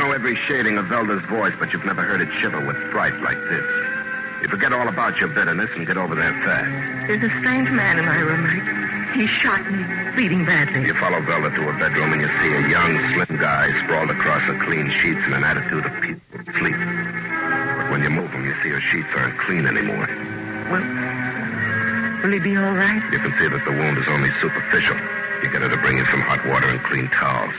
know every shading of Velda's voice, but you've never heard it shiver with fright like this. You forget all about your bitterness and get over there fast. There's a strange man in my room. He shot me, bleeding badly. You follow Velda to her bedroom and you see a young, slim guy sprawled across her clean sheets in an attitude of peaceful sleep. But when you move him, you see her sheets aren't clean anymore. Will he be all right? You can see that the wound is only superficial. You get her to bring you some hot water and clean towels.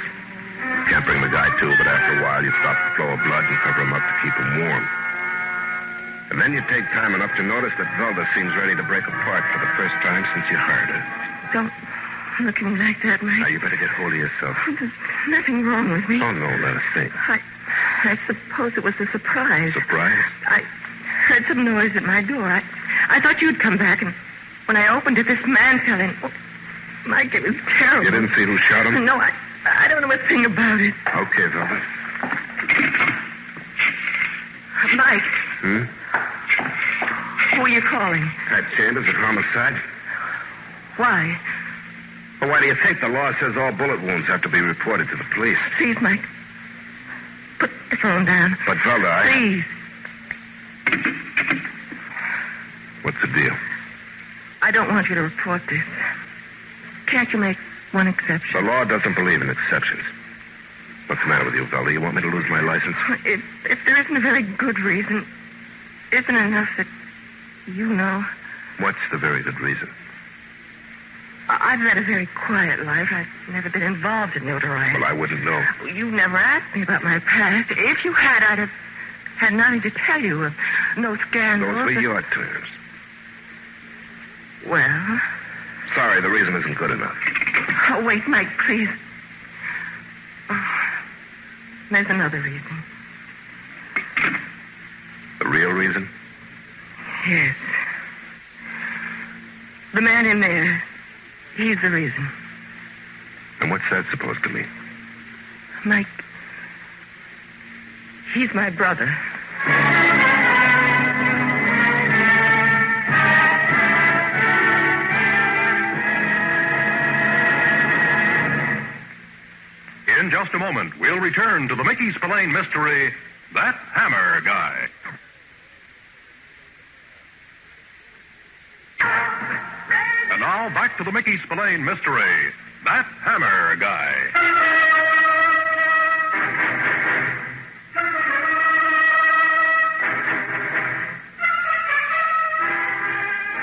You can't bring the guy to, but after a while you stop the flow of blood and cover him up to keep him warm. And then you take time enough to notice that Velda seems ready to break apart for the first time since you heard her. Don't look at me like that, Mike. Now, you better get hold of yourself. There's nothing wrong with me. Oh, no, let us think. I suppose it was a surprise. Surprise? I heard some noise at my door. I thought you'd come back, and when I opened it, this man fell in. Oh, Mike, it was terrible. You didn't see who shot him? No, I don't know a thing about it. Okay, Velda. Mike. Hmm? Who are you calling? Pat Chambers at homicide. Why? Well, why do you think the law says all bullet wounds have to be reported to the police? Please, Mike. Put the phone down. But, Velda, Please. What's the deal? I don't want you to report this. Can't you make one exception? The law doesn't believe in exceptions. What's the matter with you, Velda? You want me to lose my license? If there isn't a very good reason, isn't enough that you know. What's the very good reason? I've led a very quiet life. I've never been involved in notoriety. Well, I wouldn't know. You never asked me about my past. If you had, I'd have had nothing to tell you. No scandals. Those were your terms. Well? Sorry, the reason isn't good enough. Oh, wait, Mike, please. Oh, there's another reason. The real reason? Yes. The man in there, he's the reason. And what's that supposed to mean? Mike, he's my brother. In just a moment, we'll return to the Mickey Spillane mystery, That Hammer Guy. And now, back to the Mickey Spillane mystery, That Hammer Guy.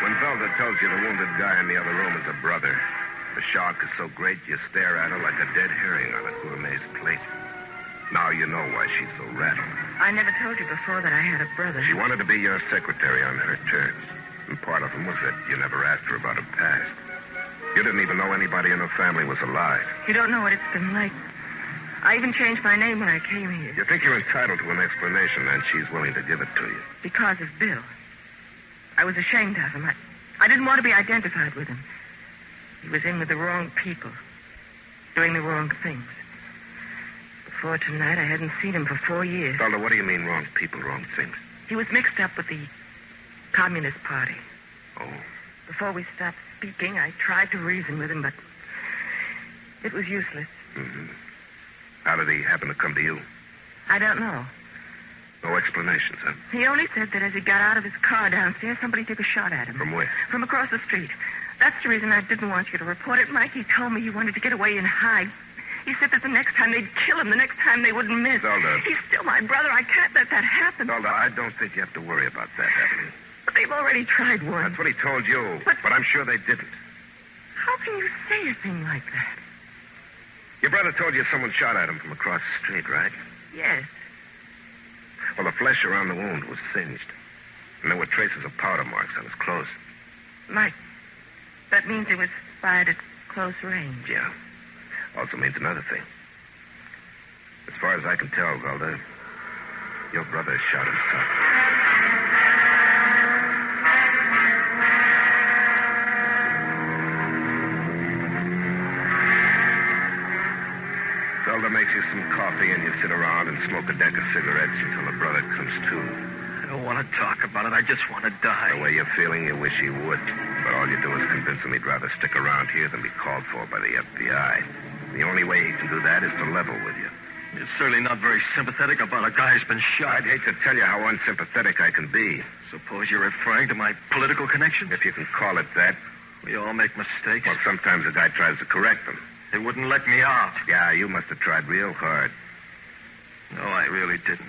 When Velda tells you the wounded guy in the other room is a brother, the shock is so great you stare at her like a dead herring on a gourmet's plate. Now you know why she's so rattled. I never told you before that I had a brother. She wanted to be your secretary on her terms. And part of them was that you never asked her about her past. You didn't even know anybody in her family was alive. You don't know what it's been like. I even changed my name when I came here. You think you're entitled to an explanation, and she's willing to give it to you. Because of Bill. I was ashamed of him. I didn't want to be identified with him. He was in with the wrong people, doing the wrong things. Before tonight, I hadn't seen him for 4 years. Velda, what do you mean wrong people, wrong things? He was mixed up with the Communist Party. Oh. Before we stopped speaking, I tried to reason with him, but it was useless. Mm-hmm. How did he happen to come to you? I don't know. No explanations, huh? He only said that as he got out of his car downstairs, somebody took a shot at him. From where? From across the street. That's the reason I didn't want you to report it, Mike. He told me he wanted to get away and hide. He said that the next time they'd kill him, the next time they wouldn't miss. Velda. He's still my brother. I can't let that happen. Velda, I don't think you have to worry about that happening. But they've already tried one. That's what he told you. But I'm sure they didn't. How can you say a thing like that? Your brother told you someone shot at him from across the street, right? Yes. Well, the flesh around the wound was singed. And there were traces of powder marks on his clothes. Mike, that means it was fired at close range. Yeah. Also means another thing. As far as I can tell, Velda, your brother shot himself. Velda makes you some coffee and you sit around and smoke a deck of cigarettes until her brother comes to. I don't want to talk about it. I just want to die. The way you're feeling, you wish he would. But all you do is convince him he'd rather stick around here than be called for by the FBI. The only way he can do that is to level with you. You're certainly not very sympathetic about a guy who's been shot. I'd hate to tell you how unsympathetic I can be. Suppose you're referring to my political connections? If you can call it that. We all make mistakes. Well, sometimes a guy tries to correct them. They wouldn't let me out. Yeah, you must have tried real hard. No, I really didn't.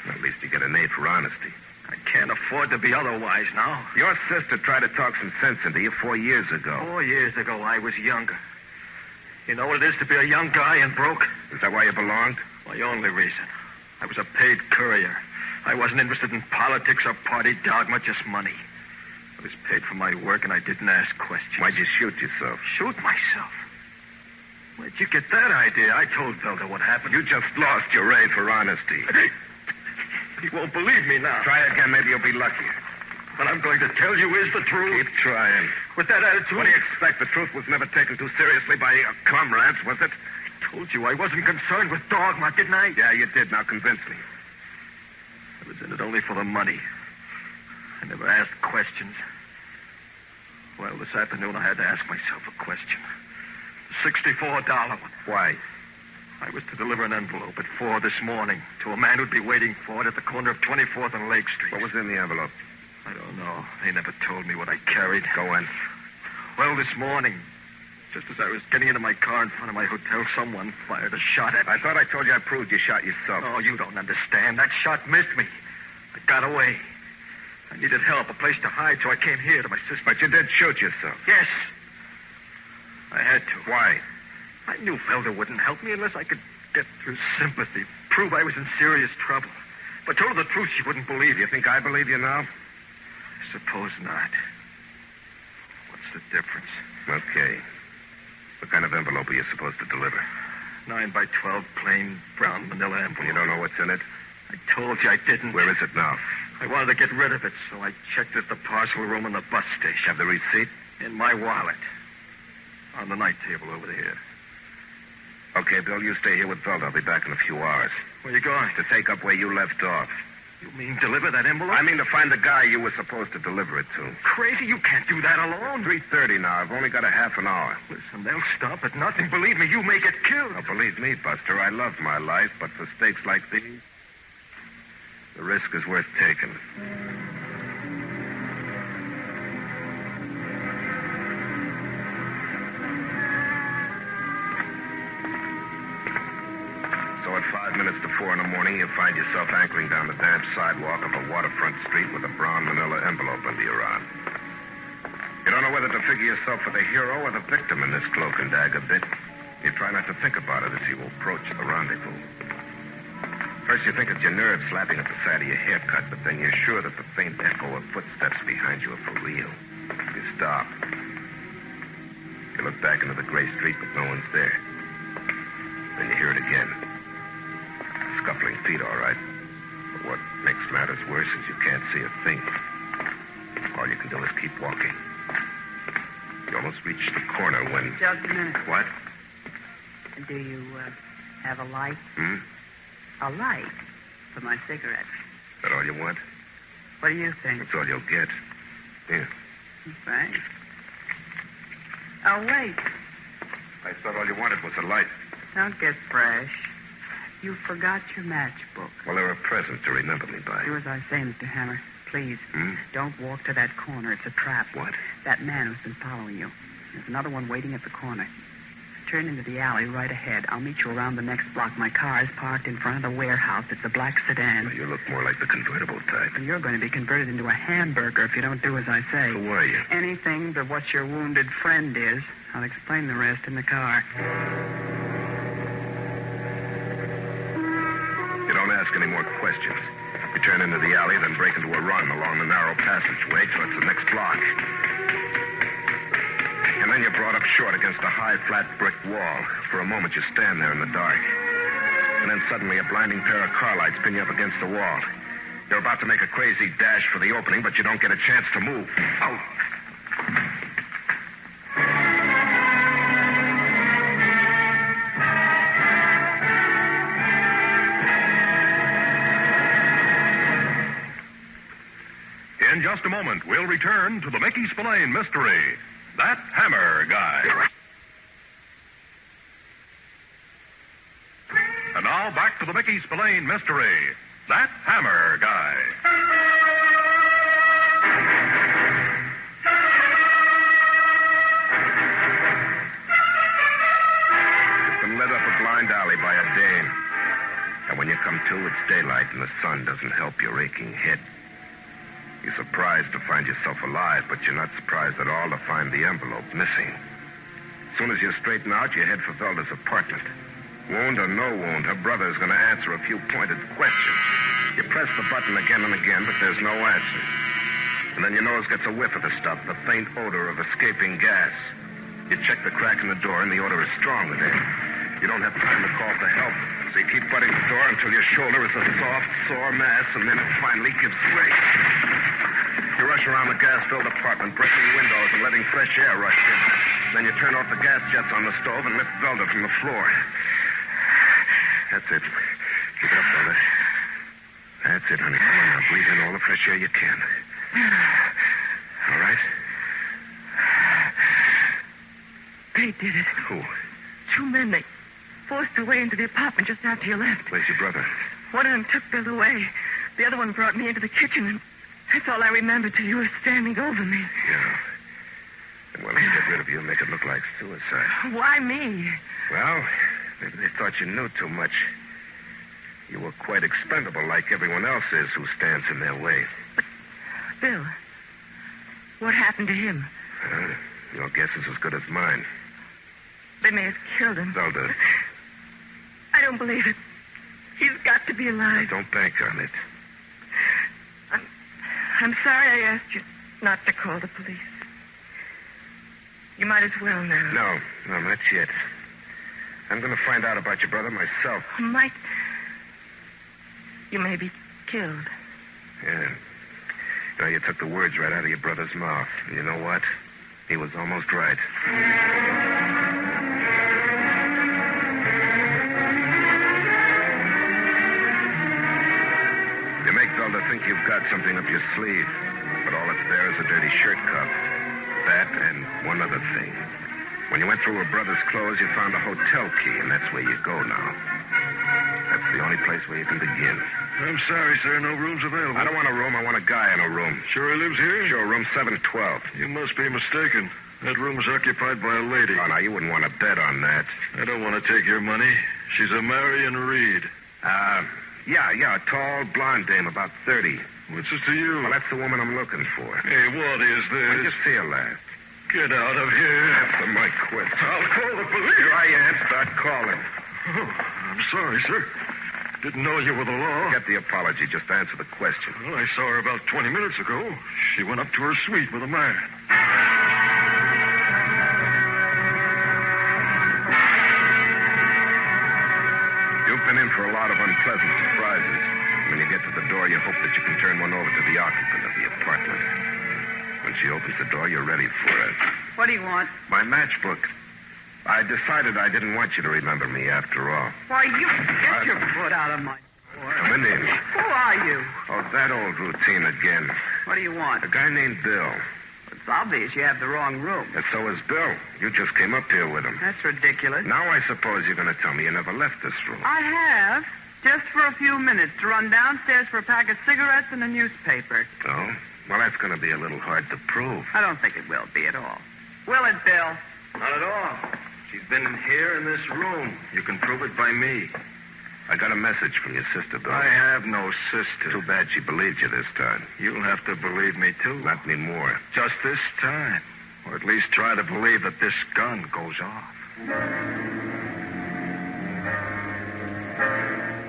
At least you get an A for honesty. I can't afford to be otherwise now. Your sister tried to talk some sense into you 4 years ago. 4 years ago, I was younger. You know what it is to be a young guy and broke? Is that why you belonged? My only reason. I was a paid courier. I wasn't interested in politics or party dogma, just money. I was paid for my work, and I didn't ask questions. Why'd you shoot yourself? Shoot myself? Where'd you get that idea? I told Velda what happened. You just lost your A for honesty. He won't believe me now. Try again, maybe you'll be lucky. What I'm going to tell you is the truth. Keep trying. With that attitude... What do you expect? The truth was never taken too seriously by your comrades, was it? I told you I wasn't concerned with dogma, didn't I? Yeah, you did. Now convince me. I was in it only for the money. I never asked questions. Well, this afternoon I had to ask myself a question. The $64 one. Why? I was to deliver an envelope at 4 this morning to a man who'd be waiting for it at the corner of 24th and Lake Street. What was in the envelope? I don't know. They never told me what I carried. Go on. Well, this morning, just as I was getting into my car in front of my hotel, someone fired a shot at me. I thought I told you I proved you shot yourself. Oh, you don't understand. That shot missed me. I got away. I needed help, a place to hide, so I came here to my sister. But you did shoot yourself. Yes. I had to. Why? I knew Velda wouldn't help me unless I could get through sympathy, prove I was in serious trouble. But told her the truth, she wouldn't believe. You think I believe you now? I suppose not. What's the difference? Okay. What kind of envelope are you supposed to deliver? 9 by 12 plain brown manila envelope. You don't know what's in it? I told you I didn't. Where is it now? I wanted to get rid of it, so I checked at the parcel room in the bus station. Have the receipt? In my wallet. On the night table over there. Okay, Bill, you stay here with Velda. I'll be back in a few hours. Where you going? To take up where you left off. You mean deliver that envelope? I mean to find the guy you were supposed to deliver it to. Crazy? You can't do that alone. 3:30 now. I've only got a half an hour. Listen, they'll stop at nothing. Believe me, you may get killed. Now, believe me, Buster, I love my life, but for stakes like these, the risk is worth taking. So at 5 minutes to 4 in the morning, you find yourself anchoring down the damp sidewalk of a waterfront street with a brown manila envelope under your arm. You don't know whether to figure yourself for the hero or the victim in this cloak and dagger bit. You try not to think about it as you approach the rendezvous. First, you think it's your nerves slapping at the side of your haircut, but then you're sure that the faint echo of footsteps behind you are for real. You stop. You look back into the gray street, but no one's there. Then you hear it again. Scuffling feet, all right. But what makes matters worse is you can't see a thing. All you can do is keep walking. You almost reach the corner when... Just a minute. What? Do you have a light? A light for my cigarette. Is that all you want? What do you think? That's all you'll get. Here. Thanks. Oh, wait. I thought all you wanted was a light. Don't get fresh. You forgot your matchbook. Well, they're a present to remember me by. Do as I say, Mr. Hammer. Please, don't walk to that corner. It's a trap. What? That man who's been following you. There's another one waiting at the corner. Turn into the alley right ahead. I'll meet you around the next block. My car is parked in front of the warehouse. It's a black sedan. Well, you look more like the convertible type. And you're going to be converted into a hamburger if you don't do as I say. Who are you? Anything but what your wounded friend is. I'll explain the rest in the car. You don't ask any more questions. You turn into the alley, then break into a run along the narrow passageway towards the next block. And then you're brought up short against a high, flat brick wall. For a moment, you stand there in the dark. And then suddenly, a blinding pair of car lights pin you up against the wall. You're about to make a crazy dash for the opening, but you don't get a chance to move. Out. In just a moment, we'll return to the Mickey Spillane Mystery. That Hammer Guy. And now back to the Mickey Spillane Mystery. That Hammer Guy. You've been led up a blind alley by a dame. And when you come to, it's daylight and the sun doesn't help your aching head. You're surprised to find yourself alive, but you're not surprised at all to find the envelope missing. As soon as you straighten out, you head for Velda's apartment. Wound or no wound, her brother's going to answer a few pointed questions. You press the button again and again, but there's no answer. And then your nose gets a whiff of the stuff, the faint odor of escaping gas. You check the crack in the door, and the odor is stronger there. You don't have time to call for help, so you keep butting the door until your shoulder is a soft, sore mass, and then it finally gives way. You rush around the gas-filled apartment, breaking windows and letting fresh air rush in. Then you turn off the gas jets on the stove and lift Velda from the floor. That's it. Keep it up, Velda. That's it, honey. Come on now. Breathe in all the fresh air you can. All right? They did it. Who? 2 men. They forced their way into the apartment just after you left. Where's your brother? One of them took Bill away. The other one brought me into the kitchen, and that's all I remember till you were standing over me. Yeah. And well, to get rid of you and make it look like suicide. Why me? Well, maybe they thought you knew too much. You were quite expendable like everyone else is who stands in their way. But, Bill, what happened to him? Your guess is as good as mine. They may have killed him. Velda. I don't believe it. He's got to be alive. Don't bank on it. I'm sorry I asked you not to call the police. You might as well now. No, not yet. I'm going to find out about your brother myself. You may be killed. Yeah. You know, you took the words right out of your brother's mouth. And you know what? He was almost right. You make Velda think you've got something up your sleeve, but all that's there is a dirty shirt cuff. That and one other thing. When you went through her brother's clothes, you found a hotel key, and that's where you go now. That's the only place where you can begin. I'm sorry, sir. No room's available. I don't want a room. I want a guy in a room. Sure he lives here? Sure, room 712. You must be mistaken. That room's occupied by a lady. Oh, now, you wouldn't want to bet on that. I don't want to take your money. She's a Marion Reed. Yeah, a tall, blonde dame, about 30. What's this to you? Well, that's the woman I'm looking for. Hey, what is this? When did you see her last? Get out of here. After my quit. I'll call the police. Here I am. Start calling. Oh, I'm sorry, sir. Didn't know you were the law. Get the apology. Just answer the question. Well, I saw her about 20 minutes ago. She went up to her suite with a man. You've been in for a lot of unpleasant surprises. When you get to the door, you hope that you can turn one over to the occupant of the apartment. When she opens the door, you're ready for it. What do you want? My matchbook. I decided I didn't want you to remember me after all. Why, you get your foot out of my door. Come in. Who are you? Oh, that old routine again. What do you want? A guy named Bill. It's obvious you have the wrong room. And so is Bill. You just came up here with him. That's ridiculous. Now I suppose you're going to tell me you never left this room. I have. Just for a few minutes to run downstairs for a pack of cigarettes and a newspaper. Oh? Well, that's going to be a little hard to prove. I don't think it will be at all. Will it, Bill? Not at all. She's been here in this room. You can prove it by me. I got a message from your sister, Bill. I have no sister. Too bad she believed you this time. You'll have to believe me, too. Not anymore. Just this time. Or at least try to believe that this gun goes off.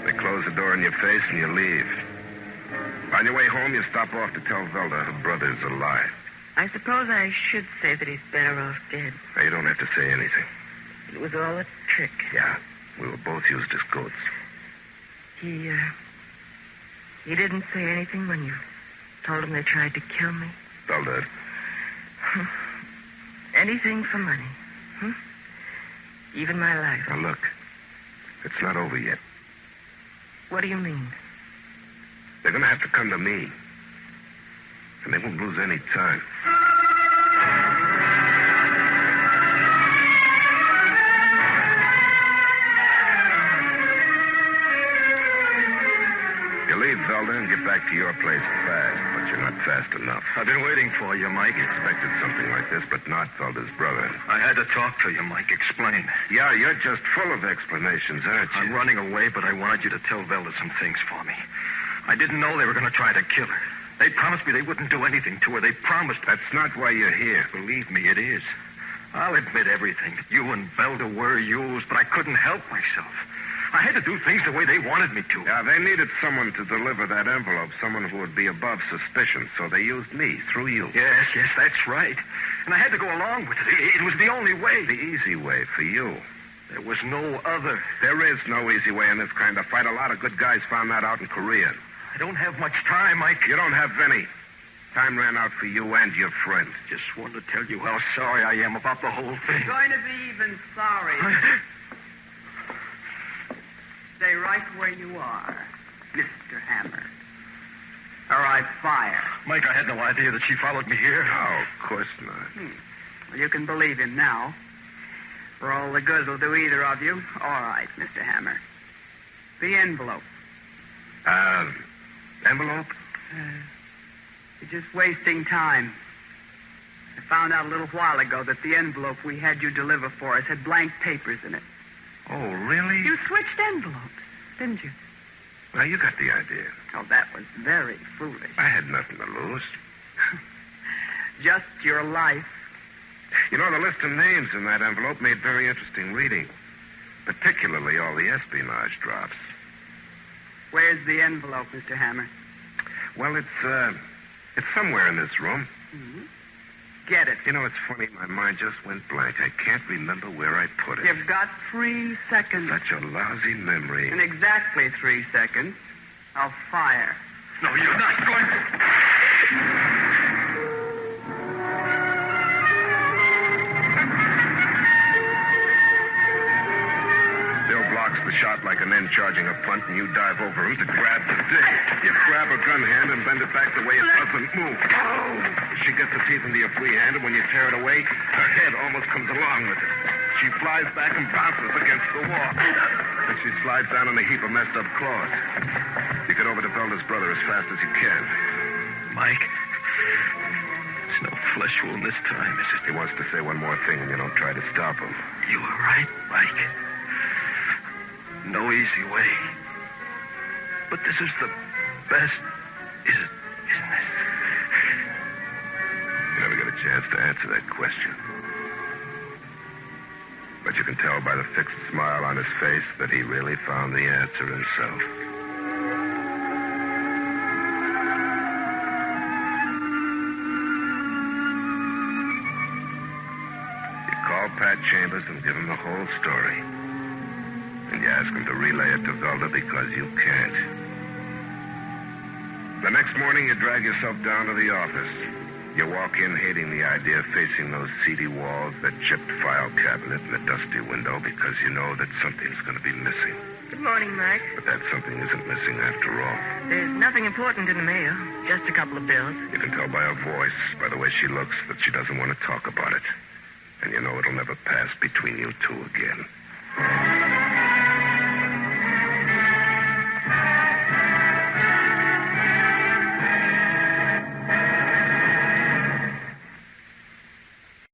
They close the door in your face and you leave. On your way home, you stop off to tell Velda her brother's alive. I suppose I should say that he's better off dead. Now, you don't have to say anything. It was all a trick. Yeah, we were both used as goats. He didn't say anything when you told him they tried to kill me? Velda. Anything for money. Even my life. Now, look. It's not over yet. What do you mean? They're going to have to come to me. And they won't lose any time. back to your place fast, but you're not fast enough. I've been waiting for you, Mike. You expected something like this, but not Velda's brother. I had to talk to you, Mike. Explain. Yeah, you're just full of explanations, aren't you? I'm running away, but I wanted you to tell Velda some things for me. I didn't know they were going to try to kill her. They promised me they wouldn't do anything to her. They promised. That's not why you're here. Believe me, it is. I'll admit everything. You and Velda were used, but I couldn't help myself. I had to do things the way they wanted me to. Yeah, they needed someone to deliver that envelope, someone who would be above suspicion, so they used me, through you. Yes, that's right. And I had to go along with it. It was the only way. The easy way for you. There was no other. There is no easy way in this kind of fight. A lot of good guys found that out in Korea. I don't have much time, Mike. You don't have any. Time ran out for you and your friends. Just wanted to tell you how sorry I am about the whole thing. You're going to be even sorry. Stay right where you are, Mr. Hammer. Or I fire. Mike, I had no idea that she followed me here. No, of course not. Well, you can believe him now. For all the good it'll do either of you. All right, Mr. Hammer. The envelope. Envelope? You're just wasting time. I found out a little while ago that the envelope we had you deliver for us had blank papers in it. Oh, really? You switched envelopes, didn't you? Well, you got the idea. Oh, that was very foolish. I had nothing to lose. Just your life. You know, the list of names in that envelope made very interesting reading. Particularly all the espionage drops. Where's the envelope, Mr. Hammer? Well, it's somewhere in this room. Mm-hmm. Get it. You know, it's funny. My mind just went blank. I can't remember where I put it. You've got 3 seconds. Such a lousy memory. In exactly 3 seconds, I'll fire. No, you're not going to. The shot like an end charging a punt, and you dive over him to grab the dig. You grab her gun hand and bend it back the way it doesn't move. She gets the teeth into your free hand, and when you tear it away, her head almost comes along with it. She flies back and bounces against the wall. Then she slides down on a heap of messed up clothes. You get over to Velda's brother as fast as you can. Mike, it's no flesh wound this time, is it? He wants to say one more thing, and you don't try to stop him. You were right, Mike. No easy way. But this is the best, isn't it? You never get a chance to answer that question. But you can tell by the fixed smile on his face that he really found the answer himself. You call Pat Chambers and give him the whole story. And you ask him to relay it to Velda because you can't. The next morning, you drag yourself down to the office. You walk in hating the idea of facing those seedy walls, that chipped file cabinet, and the dusty window because you know that something's going to be missing. Good morning, Mike. But that something isn't missing after all. There's nothing important in the mail. Just a couple of bills. You can tell by her voice, by the way she looks, that she doesn't want to talk about it. And you know it'll never pass between you two again.